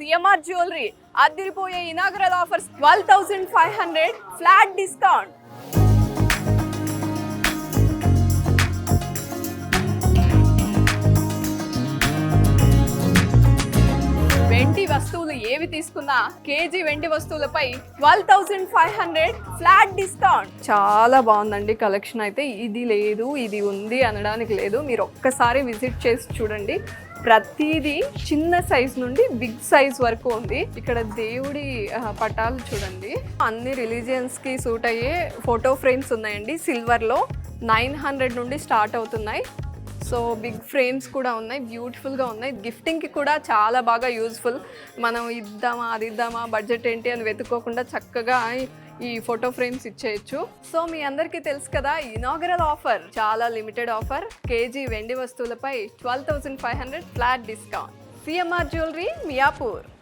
CMR jewellery అదిరిపోయే inaugural offers 12,500 flat discount. వెండి వస్తువులు ఏవి తీసుకున్నా కేజీ వెండి వస్తువులపై 12,500 ఫ్లాట్ డిస్కౌంట్. చాలా బాగుందండి కలెక్షన్ అయితే. ఇది లేదు ఇది ఉంది అనడానికి లేదు, మీరు ఒక్కసారి విజిట్ చేసి చూడండి. ప్రతిదీ చిన్న సైజ్ నుండి బిగ్ సైజ్ వరకు ఉంది. ఇక్కడ దేవుడి పటాలు చూడండి, అన్ని రిలీజియన్స్ కి సూట్ అయ్యే ఫోటో ఫ్రేమ్స్ ఉన్నాయండి. సిల్వర్ లో 900 నుండి స్టార్ట్ అవుతున్నాయి. సో బిగ్ ఫ్రేమ్స్ కూడా ఉన్నాయి, బ్యూటిఫుల్గా ఉన్నాయి. గిఫ్టింగ్కి కూడా చాలా బాగా యూజ్ఫుల్. మనం ఇద్దామా అది ఇద్దామా బడ్జెట్ ఏంటి అని వెతుక్కోకుండా చక్కగా ఈ ఫోటో ఫ్రేమ్స్ ఇచ్చేయచ్చు. సో మీ అందరికీ తెలుసు కదా, ఇనాగరల్ ఆఫర్ చాలా లిమిటెడ్ ఆఫర్. కేజీ వెండి వస్తువులపై 12,500 flat discount. CMR jewellery, Miyapur.